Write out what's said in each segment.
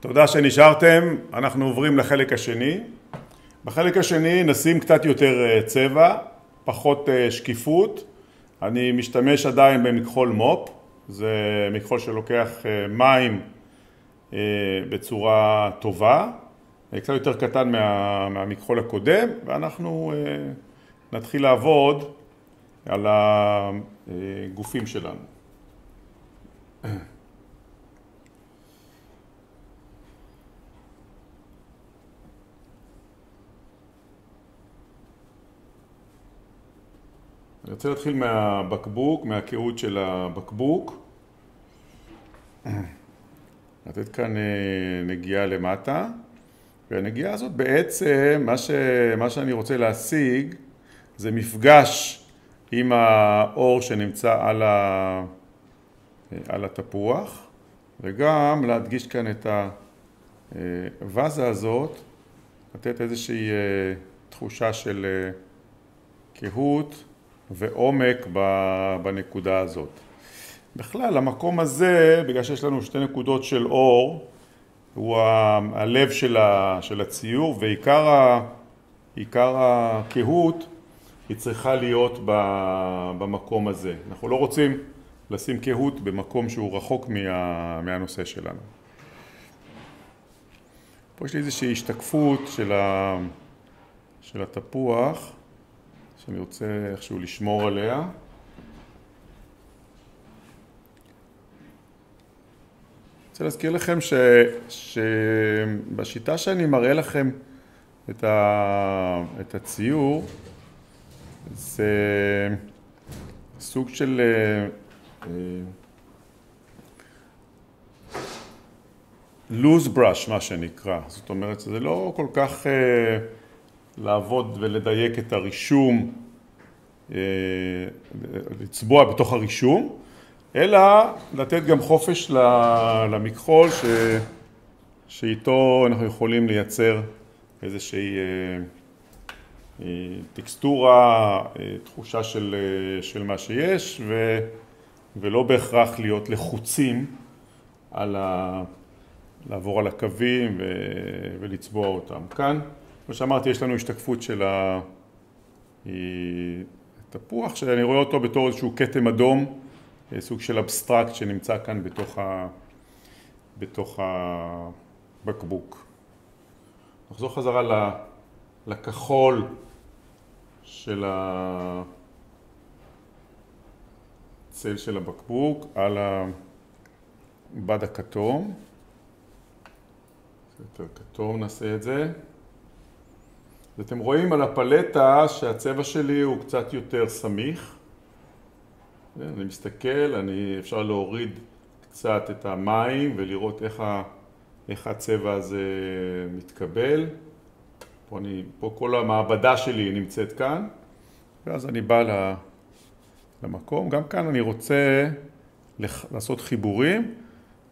תודה שנשארתם. אנחנו עוברים לחלק השני. בחלק השני נשים קצת יותר צבע, פחות שקיפות. אני משתמש עדיין במכחול מופ. זה מכחול שלוקח מים בצורה טובה. קצת יותר קטן מהמכחול הקודם, ואנחנו נתחיל לעבוד על הגופים שלנו. אני רוצה להתחיל מהבקבוק, מהקהות של הבקבוק. לתת כאן נגיעה למטה. והנגיעה הזאת בעצם, מה שאני רוצה להשיג, זה מפגש עם האור שנמצא על התפוח, וגם להדגיש כאן את הווזה הזאת, לתת איזושהי תחושה של קהות ועומק בנקודה הזאת. בכלל, המקום הזה, בגלל שיש לנו שתי נקודות של אור, הוא הלב של הציור, ועיקר הקהות היא צריכה להיות במקום הזה. אנחנו לא רוצים לשים קהות במקום שהוא רחוק מהנושא שלנו. פה יש לי איזושהי השתקפות של התפוח, שאני רוצה איכשהו לשמור עליה. אני רוצה להזכיר לכם שבשיטה שאני מראה לכם את הציור, זה סוג של loose brush, מה שנקרא. זאת אומרת, זה לא כל כך לעבוד ולדייק את הרישום, לצבוע בתוך הרישום, אלא לתת גם חופש למכחול שאיתו אנחנו יכולים לייצר איזושהי טקסטורה, תחושה של מה שיש, ולא בהכרח להיות לחוצים לעבור על הקווים ולצבוע אותם. כאן, כמו שאמרתי, יש לנו השתקפות של התפוח, שאני רואה אותו בתור איזשהו כתם אדום, סוג של אבסטרקט שנמצא כאן בתוך הבקבוק. נחזור חזרה לכחול של הצל של הבקבוק על הבד הכתום. יותר כתום נעשה את זה. אתם רואים על הפלטה שהצבע שלי הוא קצת יותר סמיך. אני מסתכל, אפשר להוריד קצת את המים ולראות איך הצבע הזה מתקבל. פה כל המעבדה שלי נמצאת כאן, ואז אני בא למקום. גם כאן אני רוצה לעשות חיבורים,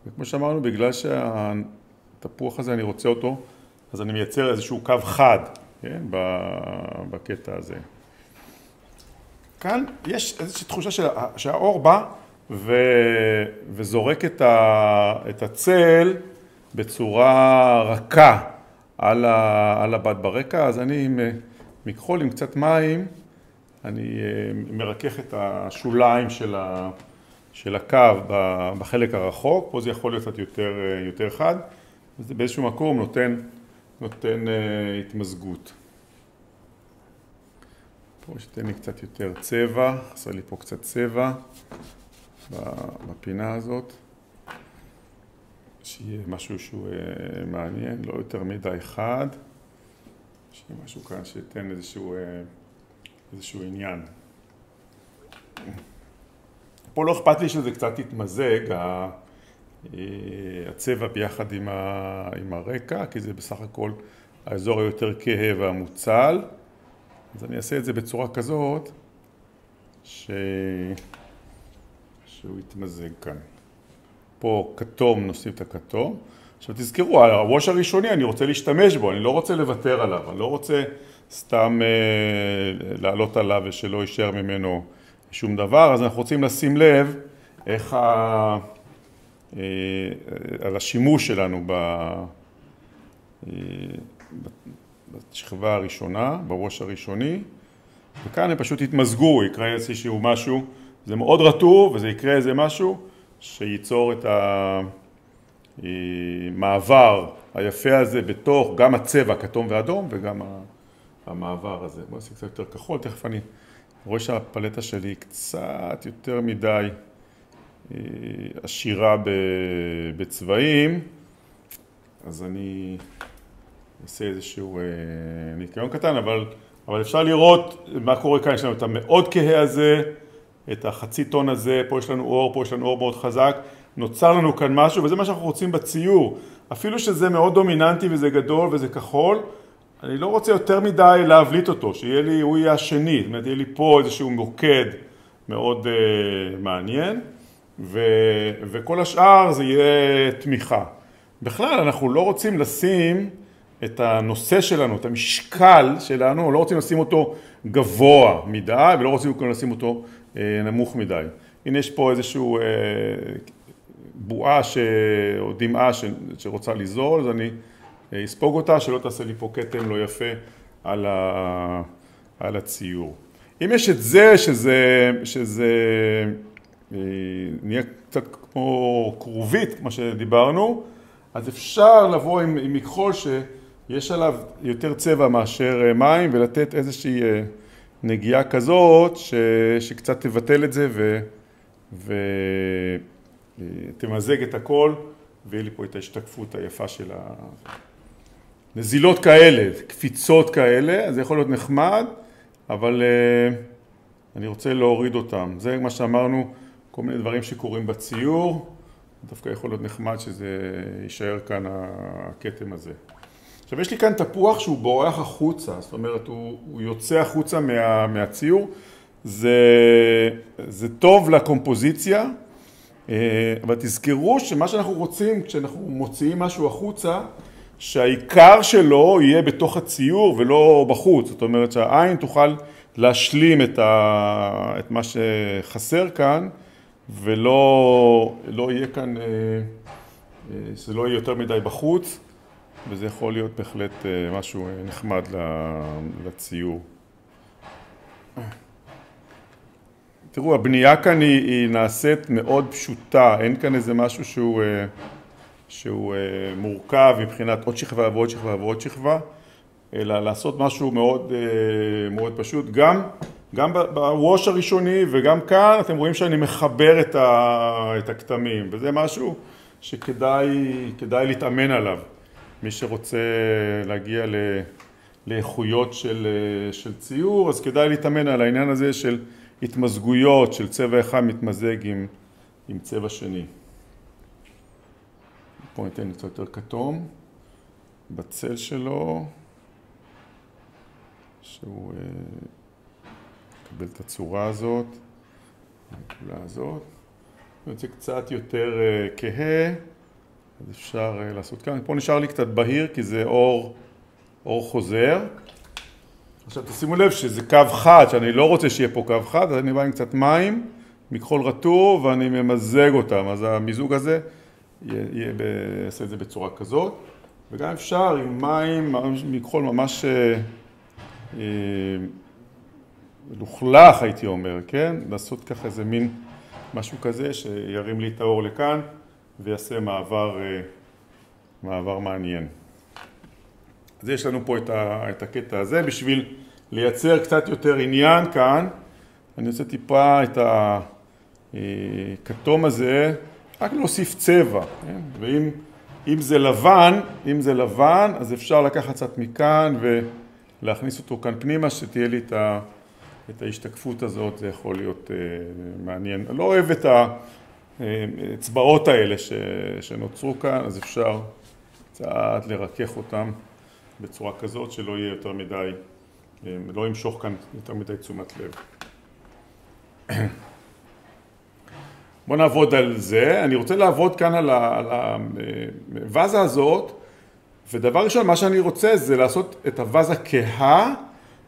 וכמו שאמרנו, בגלל שהתפוח הזה אני רוצה אותו, אז אני מייצר איזשהו קו חד, כן, בקטע הזה. כאן יש איזושהי תחושה שהאור בא וזורק את הצל בצורה רכה על הבד ברקע. אז אני עם מכחול עם קצת מים, אני מרכך את השוליים של הקו בחלק הרחוק. פה זה יכול להיות קצת יותר חד, וזה באיזשהו מקום נותן התמזגות. פה שתן לי קצת יותר צבע, עשה לי פה קצת צבע בפינה הזאת, שיהיה משהו שהוא מעניין, לא יותר מדי חד, שיהיה משהו כאן שייתן איזשהו עניין. פה לא אכפת לי שזה קצת יתמזג, הצבע ביחד עם הרקע, כי זה בסך הכל האזור היותר כהה והמוצל. אז אני אעשה את זה בצורה כזאת שהוא יתמזג כאן. פה כתום, נוסיף את הכתום. עכשיו תזכרו, הווש הראשוני אני רוצה להשתמש בו, אני לא רוצה לוותר עליו, אני לא רוצה סתם לעלות עליו ושלא יישאר ממנו שום דבר. אז אנחנו רוצים לשים לב על השימוש שלנו בשכבה הראשונה, בראש הראשוני, וכאן הם פשוט יתמזגו, יקרה איזשהו משהו, זה מאוד רטוב וזה יקרה איזה משהו שייצור את המעבר היפה הזה בתוך גם הצבע כתום ואדום וגם המעבר הזה. בואו נעשה קצת יותר כחול, תכף אני רואה שהפלטה שלי קצת יותר מדי עשירה בצבעים, אז אני אעשה איזשהו ניקיון קטן, אבל אפשר לראות מה קורה כאן. יש לנו את המאוד כהה הזה, את החצי טון הזה, פה יש לנו אור, פה יש לנו אור מאוד חזק, נוצר לנו כאן משהו, וזה מה שאנחנו רוצים בציור. אפילו שזה מאוד דומיננטי וזה גדול וזה כחול, אני לא רוצה יותר מדי להבליט אותו, שיהיה לי, הוא יהיה השני, זאת אומרת, יהיה לי פה איזשהו מוקד מאוד מעניין, וכל השאר זה יהיה תמיכה. בכלל, אנחנו לא רוצים לשים את הנושא שלנו, את המשקל שלנו, לא רוצים לשים אותו גבוה מדי, ולא רוצים לשים אותו נמוך מדי. הנה יש פה איזשהו בועה או דמעה שרוצה לזול, אז אני אספוג אותה, שלא תעשה לי פה כתם לא יפה על הציור. אם יש את זה, שזה נהיה קצת כמו כרובית, כמו שדיברנו, אז אפשר לבוא עם מכחול שיש עליו יותר צבע מאשר מים, ולתת איזושהי נגיעה כזאת שקצת תבטל את זה ותמזג את הכל, ויהיה לי פה את ההשתקפות היפה של נזילות כאלה, קפיצות כאלה, אז זה יכול להיות נחמד, אבל אני רוצה להוריד אותם. זה מה שאמרנו, כל מיני דברים שקורים בציור, דווקא יכול להיות נחמד שזה יישאר כאן הכתם הזה. עכשיו יש לי כאן תפוח שהוא בורח החוצה, זאת אומרת הוא יוצא החוצה מהציור, זה טוב לקומפוזיציה, אבל תזכרו שמה שאנחנו רוצים כשאנחנו מוציאים משהו החוצה, שהעיקר שלו יהיה בתוך הציור ולא בחוץ, זאת אומרת שהעין תוכל להשלים את מה שחסר כאן, ולא יהיה כאן, זה לא יהיה יותר מדי בחוץ, וזה יכול להיות בהחלט משהו נחמד לציור. תראו, הבנייה כאן היא נעשית מאוד פשוטה, אין כאן איזה משהו שהוא מורכב מבחינת עוד שכבה ועוד שכבה ועוד שכבה, אלא לעשות משהו מאוד, מאוד פשוט. גם בראש הראשוני וגם כאן אתם רואים שאני מחבר את הכתמים, וזה משהו שכדאי להתאמן עליו. מי שרוצה להגיע לאיכויות של ציור, אז כדאי להתאמן על העניין הזה של התמזגויות, של צבע אחד מתמזג עם צבע שני. פה ניתן קצת יותר כתום בצל שלו, שהוא יקבל את הצורה הזאת, הנקודה הזאת. אם זה קצת יותר כהה, אז אפשר לעשות כאן. פה נשאר לי קצת בהיר כי זה אור חוזר. עכשיו תשימו לב שזה קו חד, שאני לא רוצה שיהיה פה קו חד, אז אני בא עם קצת מים, מכחול רטוב, ואני ממזג אותם. אז המיזוג הזה יעשה את זה בצורה כזאת. וגם אפשר עם מים, מכחול ממש לוכלך הייתי אומר, כן? לעשות ככה איזה מין משהו כזה שירים לי את האור לכאן ויעשה מעבר מעניין. אז יש לנו פה את הקטע הזה. בשביל לייצר קצת יותר עניין כאן, אני רוצה טיפה את הכתום הזה, רק להוסיף צבע, כן? ואם זה לבן, אז אפשר לקחת קצת מכאן ולהכניס אותו כאן פנימה, שתהיה לי את ההשתקפות הזאת, זה יכול להיות מעניין. אני לא אוהב את האצבעות האלה שנוצרו כאן, אז אפשר קצת לרכך אותם בצורה כזאת שלא יהיה יותר מדי, לא ימשוך כאן יותר מדי תשומת לב. בואו נעבוד על זה. אני רוצה לעבוד כאן על הווזה הזאת, ודבר ראשון, מה שאני רוצה זה לעשות את הווזה כהה,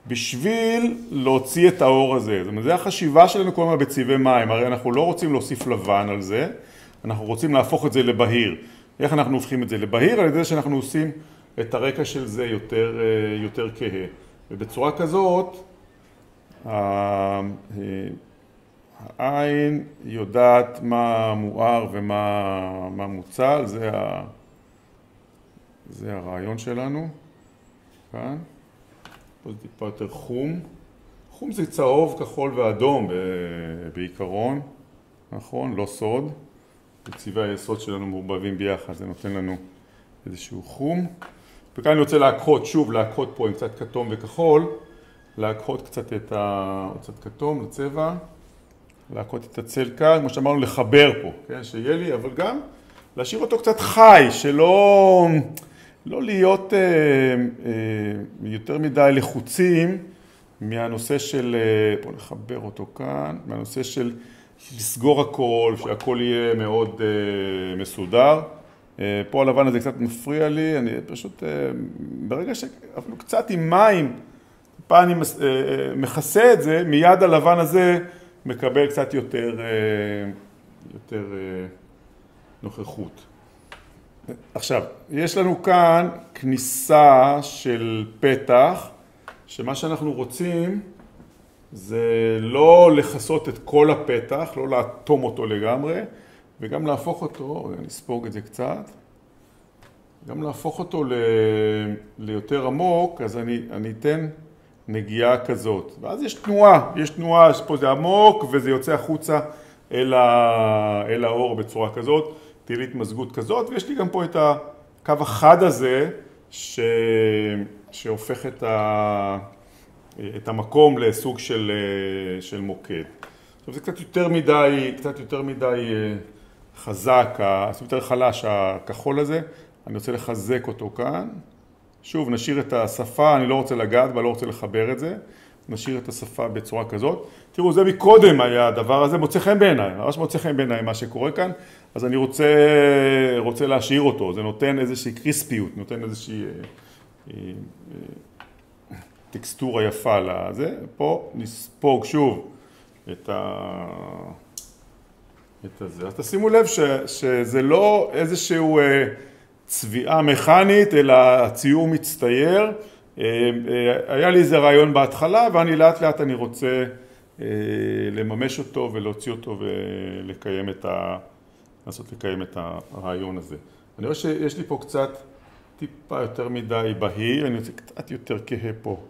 בשביל להוציא את האור הזה. זאת אומרת, זה החשיבה שלנו כל הזמן בצבעי מים, הרי אנחנו לא רוצים להוסיף לבן על זה, אנחנו רוצים להפוך את זה לבהיר. איך אנחנו הופכים את זה לבהיר? על ידי שאנחנו עושים את הרקע של זה יותר כהה. ובצורה כזאת, העין יודעת מה מואר ומה מוצל, זה הרעיון שלנו. כאן. פה זה טיפה יותר חום. חום זה צהוב, כחול ואדום בעיקרון, נכון? לא סוד. צבעי היסוד שלנו מעורבבים ביחד, זה נותן לנו איזשהו חום. וכאן אני רוצה להקהות פה עם קצת כתום וכחול, להקהות קצת קצת כתום לצבע, להקהות את הצל כאן, כמו שאמרנו, לחבר פה, כן? שיהיה לי, אבל גם להשאיר אותו קצת חי, שלא להיות יותר מדי לחוצים מהנושא של, בואו נחבר אותו כאן, מהנושא של לסגור הכל, שהכל יהיה מאוד מסודר. פה הלבן הזה קצת מפריע לי, אני פשוט, ברגע שאפילו קצת עם מים, פעם אני מכסה את זה, מיד הלבן הזה מקבל קצת יותר נוכחות. עכשיו, יש לנו כאן כניסה של פתח, שמה שאנחנו רוצים זה לא לכסות את כל הפתח, לא לאטום אותו לגמרי, וגם להפוך אותו, נספוג את זה קצת, גם להפוך אותו ליותר עמוק, אז אני אתן נגיעה כזאת. ואז יש תנועה, פה זה עמוק וזה יוצא החוצה אל האור בצורה כזאת, תהיה לי התמזגות כזאת, ויש לי גם פה את הקו החד הזה שהופך את המקום לסוג של מוקד. עכשיו זה קצת יותר מדי חזק, יותר חלש הכחול הזה, אני רוצה לחזק אותו כאן. שוב, נשאיר את השפה, אני לא רוצה לגעת ולא רוצה לחבר את זה, נשאיר את השפה בצורה כזאת. תראו, זה מקודם היה הדבר הזה, מוצא חן בעיניי, ממש מוצא חן בעיניי מה שקורה כאן, אז אני רוצה להשאיר אותו, זה נותן איזושהי קריספיות, נותן איזושהי טקסטורה יפה לזה. פה נספוג שוב את זה. אז תשימו לב שזה לא איזשהו צביעה מכנית, אלא הציור מצטייר. היה לי איזה רעיון בהתחלה, ואני לאט לאט אני רוצה לממש אותו ולהוציא אותו לנסות לקיים את הרעיון הזה. אני רואה שיש לי פה קצת טיפה יותר מדי בהיר, אני רוצה קצת יותר כהה פה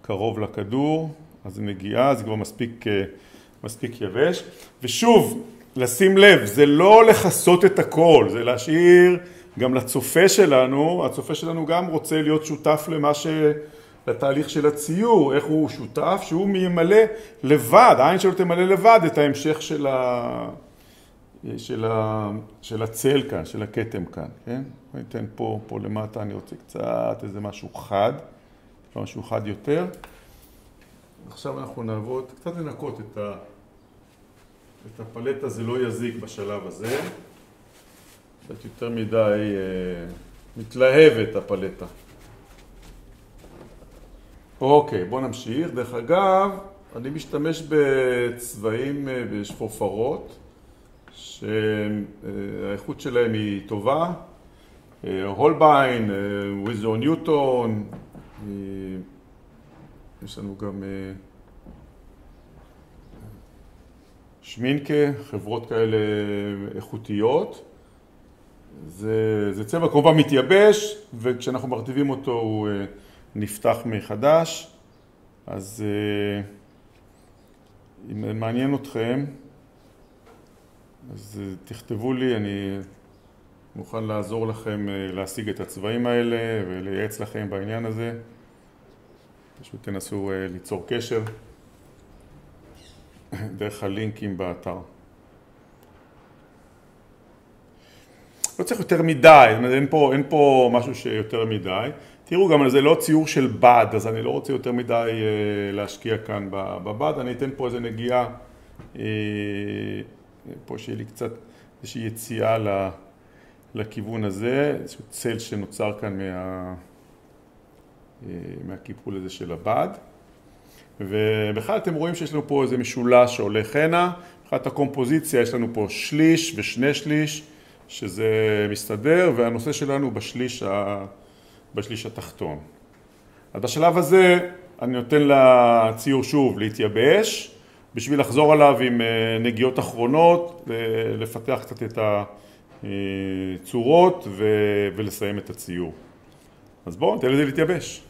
קרוב לכדור, אז זה נגיעה, זה כבר מספיק יבש. ושוב, לשים לב, זה לא לחסות את הכל, זה להשאיר גם לצופה שלנו, הצופה שלנו גם רוצה להיות שותף לתהליך של הציור, איך הוא שותף, שהוא ימלא לבד, העין שלו תמלא לבד את ההמשך של הצל כאן, של הכתם כאן, כן? אני אתן פה למטה, אני רוצה קצת איזה משהו חד יותר. עכשיו אנחנו נעבוד, קצת לנקות את הפלטה, זה לא יזיק בשלב הזה. קצת יותר מדי מתלהבת הפלטה. אוקיי, בואו נמשיך. דרך אגב, אני משתמש בצבעים בשפורפרות, שהאיכות שלהם היא טובה. הולביין, ויזור ניוטון, יש לנו גם שמינקה, חברות כאלה איכותיות. זה צבע כמובן מתייבש, וכשאנחנו מרטיבים אותו הוא נפתח מחדש. אז אם מעניין אתכם, אז תכתבו לי, אני מוכן לעזור לכם להשיג את הצבעים האלה ולייעץ לכם בעניין הזה. פשוט תנסו ליצור קשר דרך הלינקים באתר. לא צריך יותר מדי, אין פה משהו שיותר מדי. תראו, גם זה לא ציור של בד, אז אני לא רוצה יותר מדי להשקיע כאן בבד. אני אתן פה איזו נגיעה, פה שיהיה לי קצת איזושהי יציאה לכיוון הזה, איזשהו צל שנוצר כאן מהקיפול הזה של הבד. ובכלל אתם רואים שיש לנו פה איזה משולש שהולך הנה, מבחינת הקומפוזיציה יש לנו פה שליש ושני שליש, שזה מסתדר, והנושא שלנו בשליש התחתון. אז בשלב הזה אני נותן לציור שוב להתייבש, בשביל לחזור עליו עם נגיעות אחרונות, לפתח קצת את הצורות ולסיים את הציור. אז בואו, נתן לזה להתייבש.